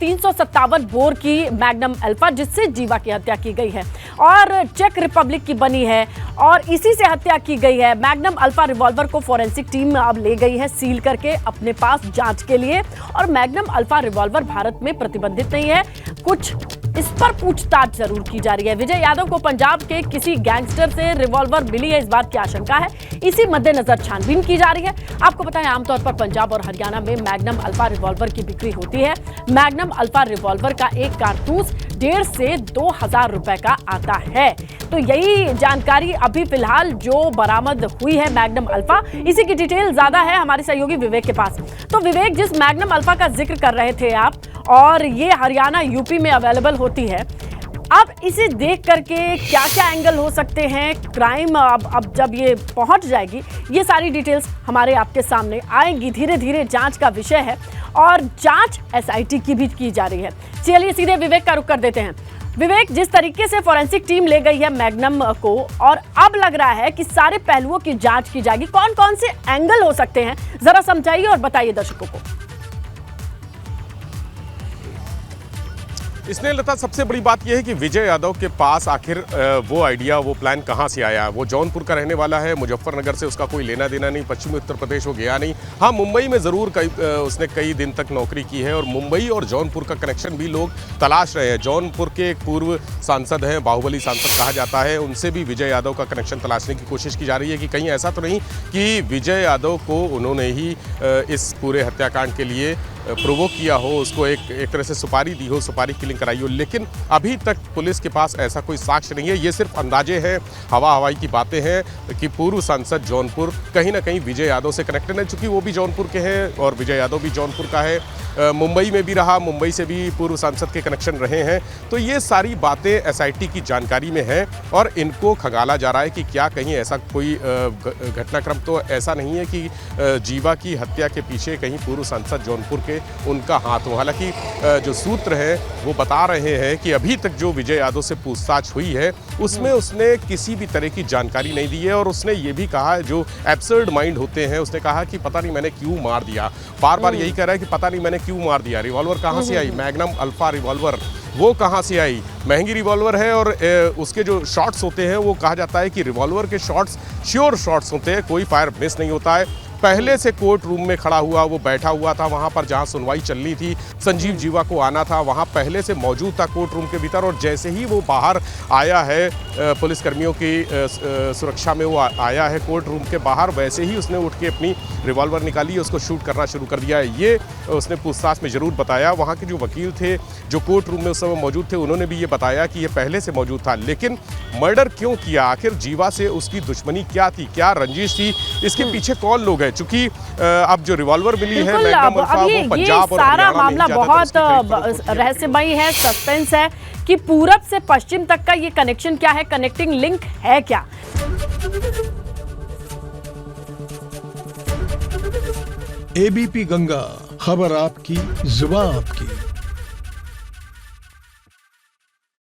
357 bore की magnum alpha जिससे जीवा की हत्या की गई है और चेक रिपब्लिक की बनी है और इसी से हत्या की गई है। मैग्नम अल्फा रिवॉल्वर को फोरेंसिक टीम अब ले गई है सील करके अपने पास जांच के लिए। और मैग्नम अल्फा रिवॉल्वर भारत में प्रतिबंधित नहीं है, कुछ इस पर पूछताछ जरूर की जा रही है। विजय यादव को पंजाब के किसी गैंगस्टर से रिवॉल्वर मिली है, इस बात की आशंका है, इसी मद्देनजर छानबीन की जा रही है। आपको बताएं आमतौर पर पंजाब और हरियाणा में मैग्नम अल्फा रिवॉल्वर की बिक्री होती है। मैग्नम अल्फा रिवॉल्वर का एक कारतूस 1,500 से 2,000 रुपए का आता है। तो यही जानकारी अभी फिलहाल जो बरामद हुई है मैग्नम अल्फा, इसी की डिटेल ज्यादा है हमारे सहयोगी विवेक के पास। तो विवेक, जिस मैग्नम अल्फा का जिक्र कर रहे थे आप, और ये हरियाणा यूपी में अवेलेबल होती है, अब इसे देख करके क्या क्या एंगल हो सकते हैं क्राइम, अब जब ये पहुंच जाएगी ये सारी डिटेल्स हमारे आपके सामने आएंगी। धीरे धीरे जांच का विषय है और जांच एसआईटी की भी की जा रही है। चलिए सीधे विवेक का रुख कर देते हैं। विवेक, जिस तरीके से फोरेंसिक टीम ले गई है मैग्नम को और अब लग रहा है कि सारे पहलुओं की जांच की जाएगी, कौन कौन से एंगल हो सकते हैं, जरा समझाइए और बताइए दर्शकों को। इसमें लता सबसे बड़ी बात यह है कि विजय यादव के पास आखिर वो आइडिया, वो प्लान कहाँ से आया। वो जौनपुर का रहने वाला है, मुजफ्फरनगर से उसका कोई लेना देना नहीं, पश्चिमी उत्तर प्रदेश वो गया नहीं। हाँ, मुंबई में ज़रूर उसने कई दिन तक नौकरी की है और मुंबई और जौनपुर का कनेक्शन भी लोग तलाश रहे हैं। जौनपुर के एक पूर्व सांसद हैं, बाहुबली सांसद कहा जाता है, उनसे भी विजय यादव का कनेक्शन तलाशने की कोशिश की जा रही है कि कहीं ऐसा तो नहीं कि विजय यादव को उन्होंने ही इस पूरे हत्याकांड के लिए प्रोवोक किया हो, उसको एक तरह से सुपारी दी हो, सुपारी किलिंग कराई हो। लेकिन अभी तक पुलिस के पास ऐसा कोई साक्ष्य नहीं है। ये सिर्फ अंदाजे हैं, हवाई की बातें हैं कि पूर्व सांसद जौनपुर कहीं ना कहीं विजय यादव से कनेक्टेड है, चूंकि वो भी जौनपुर के हैं और विजय यादव भी जौनपुर का है। मुंबई में भी रहा, मुंबई से भी पूर्व सांसद के कनेक्शन रहे हैं। तो ये सारी बातें एसआईटी की जानकारी में हैं और इनको खंगाला जा रहा है कि क्या कहीं ऐसा कोई घटनाक्रम तो ऐसा नहीं है कि जीवा की हत्या के पीछे कहीं पूर्व सांसद जौनपुर के उनका हाथ हो। हालांकि जो सूत्र है वो बता रहे हैं कि अभी तक जो विजय यादव से पूछताछ हुई है उसमें उसने किसी भी तरह की जानकारी नहीं दी है और उसने ये भी कहा है, जो एब्सर्ड माइंड होते हैं, उसने कहा कि पता नहीं मैंने क्यों मार दिया। बार बार यही कह रहा है कि पता नहीं मैंने क्यों मार दिया। रिवॉल्वर कहाँ से आई, मैग्नम अल्फा रिवॉल्वर वो कहाँ से आई, महंगी रिवॉल्वर है और उसके जो शॉट्स होते हैं वो कहा जाता है कि रिवॉल्वर के शॉट्स श्योर शॉट्स होते हैं, कोई फायर मिस नहीं होता है। पहले से कोर्ट रूम में खड़ा हुआ, वो बैठा हुआ था वहाँ पर जहाँ सुनवाई चल रही थी, संजीव जीवा को आना था, वहाँ पहले से मौजूद था कोर्ट रूम के भीतर। और जैसे ही वो बाहर आया है, पुलिसकर्मियों की सुरक्षा में वो आया है कोर्ट रूम के बाहर, वैसे ही उसने उठ के अपनी रिवॉल्वर निकाली, उसको शूट करना शुरू कर दिया है। ये उसने पूछताछ में ज़रूर बताया। वहाँ के जो वकील थे जो कोर्ट रूम में उस समय मौजूद थे, उन्होंने भी ये बताया कि ये पहले से मौजूद था। लेकिन मर्डर क्यों किया, आखिर जीवा से उसकी दुश्मनी क्या थी, क्या रंजिश थी, इसके पीछे कौन लोग हैं? चूंकि अब जो रिवॉल्वर मिली है मैग्नम अल्फा, वो पंजाब और सारा हरियाणा मामला बहुत रहस्यमयी है, सस्पेंस है कि पूरब से पश्चिम तक का ये कनेक्शन क्या है, कनेक्टिंग लिंक है क्या। एबीपी गंगा, खबर आपकी, जुबान आपकी।